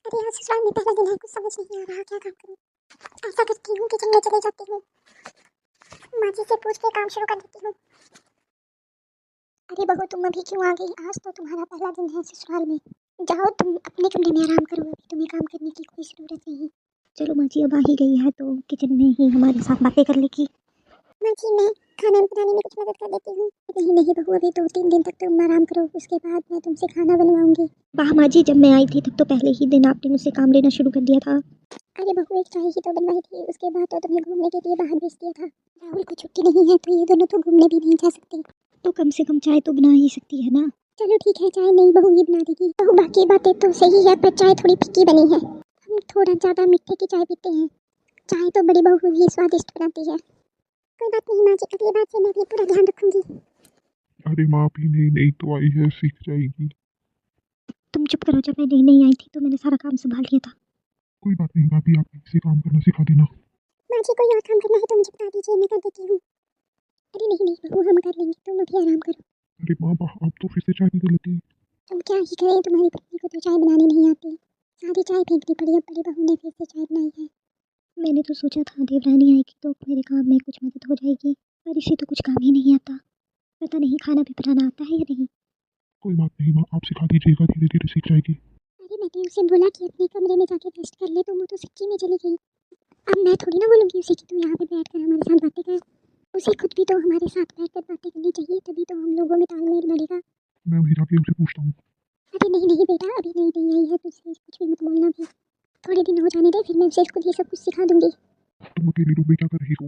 अरे आज ससुराल में पहला दिन है, कुछ समझ नहीं आ रहा क्या काम करूं। ऐसा करती हूँ किचन में चले जाती हूँ, माँ जी से पूछ के काम शुरू कर देती हूँ। अरे बहू तुम अभी क्यों आ गई? आज तो तुम्हारा पहला दिन है ससुराल में। जाओ तुम अपने कमरे में आराम करो, अभी तुम्हें काम करने की कोई ज़रूरत नहीं। चलो माँ जी अब आ ही गई है तो किचन में ही हमारे साथ बातें कर लेगी। माँ जी मैं खाना बनाने में कुछ मदद कर देती हूँ। नहीं नहीं बहू अभी 2-3 दिन तक तुम आराम करो, उसके बाद मैं तुमसे खाना बनवाऊंगी। वाह माँ जी, जब मैं आई थी तब तो पहले ही दिन आपने मुझसे काम लेना शुरू कर दिया था। अरे बहू एक चाय ही तो बनवाई थी, उसके बाद तो तुम्हें घूमने के लिए बाहर भेज दिया था। राहुल को छुट्टी नहीं है तो ये दोनों तो घूमने भी नहीं जा सकते, तो कम से कम चाय तो बना ही सकती है ना। चलो ठीक है, चाय नहीं बहू ही बना देगी। बहू बाकी बातें तो सही है पर चाय थोड़ी फीकी बनी है, हम थोड़ा ज़्यादा मीठे की चाय पीते हैं। चाय तो बड़ी बहू ही स्वादिष्ट बनाती है। कोई बात नहीं माँ जी, अगली बार से मैं भी पूरा ध्यान रखूंगी। अरे माँ भी नई नई तो आई है, सीख जाएगी। तुम चुप करो, जब मैं नहीं आई थी तो मैंने सारा काम संभाल लिया था। कोई बात नहीं भाभी, आप इसे काम करना सिखा देना। माँ जी कोई और काम करना है तो मुझे बता दीजिए, मैं कर देती हूँ। अरे नहीं नहीं बहू हम कर लेंगे, तुम अभी आराम करो। अरे माँ आप तो फिर से चाय पीने लगी। तुम क्या ही करें, तुम्हारी पत्नी को तो चाय बनानी नहीं आती, सारी चाय फेंकनी पड़ी। अब बड़ी बहू ने फिर से चाय बनाई है। मैंने तो सोचा था देवरानी आएगी तो मेरे काम में कुछ मदद हो जाएगी, पर इसे तो कुछ काम ही नहीं आता। पता नहीं खाना भी बनाना आता है या नहीं। कोई बात नहीं माँ, आप सिखा दीजिएगा, धीरे धीरे सीख जाएगी। अरे मैंने उसे बोला कि अपने कमरे में जाके रेस्ट कर ले, तो वो तो सच्ची में चली गई। अब मैं थोड़ी ना बोलूँगी उसे कि तू यहाँ पे बैठ कर हमारे साथ बातें कर। उसे खुद भी तो हमारे साथ बैठकर बातें करनी चाहिए, तभी तो हम लोगों में तालमेल बढ़ेगा। मैं वही जाके उसे पूछता हूँ। अरे नहीं नहीं बेटा, अभी नहीं नहीं आई है तो उसे कुछ भी मत बोलना भी। थोड़े दिन हो जाने दे, फिर मैं उसे खुद ये सब कुछ सिखा दूंगी। तुम अकेले रूम में क्या कर रही हो?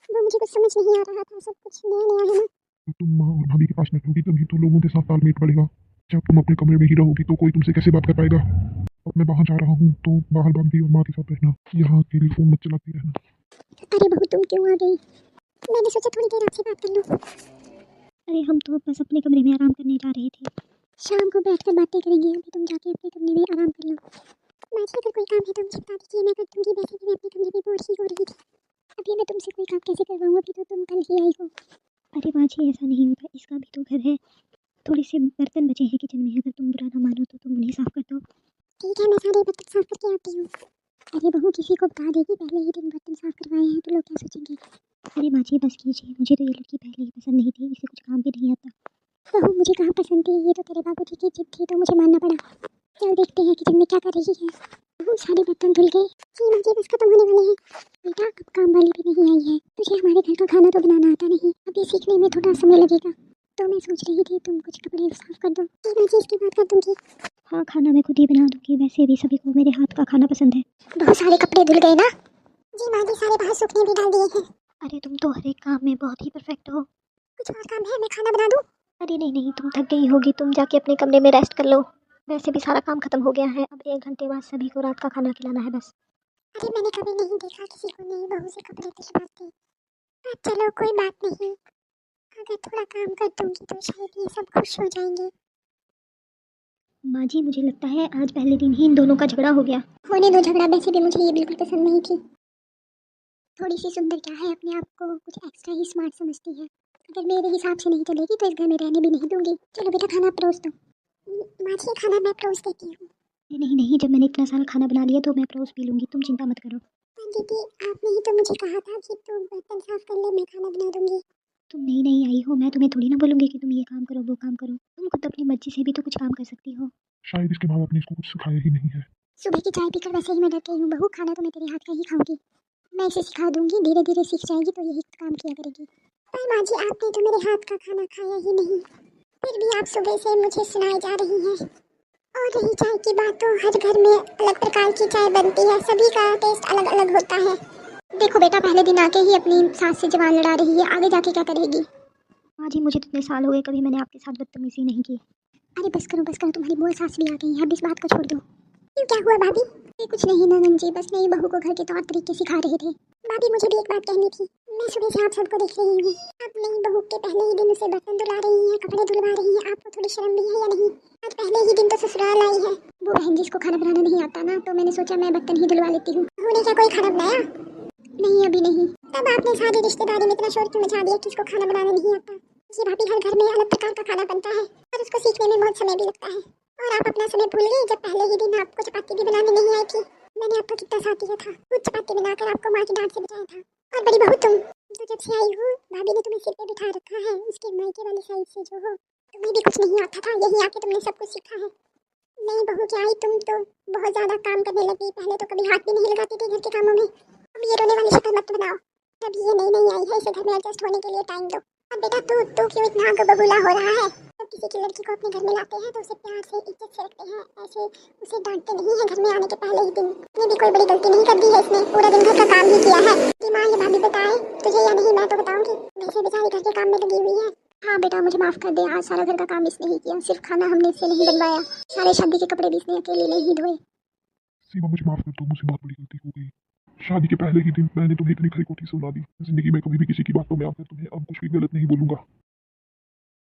वो मुझे कुछ समझ नहीं आ रहा था, सब कुछ नया नया है ना। तो तुम माँ और भाभी के पास बैठोगी तभी तो लोगों के साथ तालमेल बढ़ेगा। जब तुम अपने कमरे में ही रहोगी तो कोई तुमसे कैसे बात कर पाएगा। अब मैं बाहर जा रहा हूँ तो बाहर भाभी और माँ के साथ बैठना, यहाँ अकेले फोन मत चलाती रहना। अरे बहू तुम क्यों आ गई? मैंने सोचा थोड़ी देर आपसे बात कर लूँ। अरे हम तो बस अपने कमरे में आराम करने जा रहे थे, शाम को बैठकर बातें करेंगे। अभी तुम जाके अपने कमरे में आराम कर लो। माँ जी अगर कोई काम है तो मुझे बता दीजिए, मैं कर दूंगी। वैसे भी मैं अपने कमरे में बोर ही हो रही थी। अभी मैं तुमसे कोई काम कैसे करवाऊँ, अभी तो तुम कल ही आई हो। अरे माँ जी ऐसा नहीं होता, इसका भी तो घर है। थोड़े से बर्तन बचे हैं किचन में, अगर तुम बुरा ना मानो तो तुम उन्हें साफ कर दो। ठीक है मैं सारे बर्तन साफ करके आती हूँ। अरे बहू किसी को बता देगी पहले ही दिन बर्तन साफ करवाए हैं तो लोग क्या सोचेंगे। अरे माँ जी बस कीजिए, मुझे तो ये लड़की पहले ही पसंद नहीं थी, इसे कुछ काम भी नहीं आता। बहू मुझे कहाँ पसंद थी, ये तो तेरे बाबू जी की जिद थी तो मुझे मानना पड़ा। चल देखते हैं किचन में क्या कर रही है। बहू सारे बर्तन धुल गए? जी माँ जी बस खत्म होने वाले हैं। बेटा अब काम वाली भी नहीं आई है, तुझे हमारे घर का खाना तो बनाना आता नहीं, अभी सीखने में थोड़ा समय लगेगा। तो मैं सोच रही थी तुम कुछ कपड़े साफ कर दो। जी माँ जी इसके बाद कर दूँगी। हाँ खाना मैं खुद ही बना दूँगी, वैसे भी सभी को मेरे हाथ का खाना पसंद है। बहुत सारे कपड़े धुल गए ना? जी माँ जी सारे बाहर सूखने भी डाल दिए हैं। अरे तुम तो हर एक काम में बहुत ही परफेक्ट हो। कुछ और काम है, मैं खाना बना दूँ? अरे नहीं नहीं तुम थक गई होगी, तुम जाके अपने कमरे में रेस्ट कर लो। वैसे भी सारा काम खत्म हो गया है, अब 1 घंटे बाद सभी को रात का खाना खिलाना है बस। अरे मैंने कभी नहीं देखा किसी को नई बहू से कपड़े दिलवाते। चलो कोई बात नहीं, अगर थोड़ा काम कर दूंगी तो शायद ये सब खुश हो जाएंगे। माँ जी मुझे लगता है आज पहले दिन ही इन दोनों का झगड़ा हो गया। होने दो झगड़ा, वैसे भी मुझे ये बिल्कुल पसंद नहीं थी। थोड़ी सी सुंदर क्या है, अपने आप को कुछ एक्स्ट्रा ही स्मार्ट समझती है। अगर मेरे हिसाब से नहीं चलेगी तो इस घर में रहने भी नहीं दूंगी। चलो बेटा खाना परोस दो। माँ जी खाना मैं परोस देती हूँ। नहीं नहीं जब मैंने इतना सारा खाना बना लिया तो मैं परोस भी लूँगी, तुम चिंता मत करो। दीदी आपने ही तो मुझे कहा था कि तुम बर्तन साफ कर ले, मैं खाना बना दूंगी। तुम नई नई आई हो, मैं तुम्हें थोड़ी ना बोलूँगी कि तुम ये काम करो वो काम करो, तुम खुद अपनी मर्जी से भी तो कुछ काम कर सकती हो। शायद इसके माँ बाप ने इसको कुछ सिखाया ही नहीं है। सुबह की चाय पीकर वैसे ही मैं डर गई हूँ बहू, खाना तो मैं तेरे हाथ का ही खाऊंगी। मैं इसे सिखा दूंगी, धीरे धीरे सीख जाएगी तो यही काम किया करेगी। पर माँ जी आपने तो मेरे हाथ का खाना खाया ही नहीं, फिर भी आप सुबह से मुझे सुनाई जा रही हैं। और रही चाय की बात, तो हर घर में अलग प्रकार की चाय बनती है, सभी का टेस्ट अलग अलग होता है। देखो बेटा पहले दिन आके ही अपनी सास से जवान लड़ा रही है, आगे जाके क्या करेगी। माँ जी मुझे कितने साल हो गए, कभी मैंने आपके साथ बदतमीजी नहीं की। अरे बस करो, तुम्हारी बुआ सास भी आ गई है, अब इस बात को छोड़ दो। क्यों क्या हुआ भाभी? ये कुछ नहीं ननद जी, बस नई बहू को घर के तौर तरीके सिखा रहे थे। भाभी मुझे भी एक बात कहनी थी, मैं सुबह से आप सबको देख रही हूँ, आप नई बहू के पहले ही दिन उसे बर्तन धुला रही हैं, कपड़े धुलवा रही हैं, आपको थोड़ी शर्म भी है या नहीं? आज पहले ही दिन तो ससुराल आई है। वो बहन जिसको खाना बनाना नहीं आता ना, तो मैंने सोचा मैं बर्तन ही धुलवा लेती हूँ। उन्हें क्या कोई खाना बनाया? नहीं अभी नहीं। तब आपने सारी रिश्तेदारी में इतना शोर क्यों मचा दिया कि उसको खाना बनाना नहीं आता? जी भाभी हर घर में अलग प्रकार का खाना बनता है और उसको सीखने में बहुत समय भी लगता है, और आप अपना समय भूल गए जब पहले ही दिन आपको चपाती भी बनाने नहीं आई थी। मैंने आपका कितना साथ दिया था, खुद चपाती बनाकर आपको माँ की डांट से बचाया था। और बड़ी बहू तुम तो जब से आई हो भाभी ने तुम्हें सिर पे बिठा रखा है, उसके मायके वाली साइड से जो हो। तुम्हें भी कुछ नहीं आता था, यही आके तुमने सब कुछ सीखा है। नहीं बहू क्या आई, तुम तो बहुत ज्यादा काम करने लगी। पहले तो कभी हाथ भी नहीं लगाती थी घर के कामों में। अब ये रोने वाली शक्ल मत बनाओ। जब ये नई नई आई है इसे घर में एडजस्ट होने के लिए टाइम दो। अब बेटा तू क्यों इतना बबूला हो रहा है? जब किसी की लड़की को अपने घर में लाते हैं तो उसे प्यार से इज्जत से रखते हैं, ऐसे उसे डांटते नहीं है घर में आने के पहले ही दिन। इसने भी कोई बड़ी गलती नहीं कर दी है, इसने पूरा दिन घर का काम ही किया है। कि माँ ये भाभी बताए तुझे या नहीं मैं तो बताऊंगी। वैसे बेचारी घर के काम में लगी हुई है। हाँ बेटा मुझे माफ कर दे, आज सारा घर का काम इसने ही किया, सिर्फ खाना हमने इससे नहीं बनवाया, सारे शादी के कपड़े भी इसने अकेले ने ही धोए। सीमा मुझे माफ कर दो, मुझसे बहुत बड़ी गलती हो गई। शादी के पहले ही दिन मैंने तुम्हें इतनी खरी खोटी सुना दी। जिंदगी में कभी भी किसी की बातों में आकर तुम्हें अब कुछ भी गलत नहीं बोलूंगा।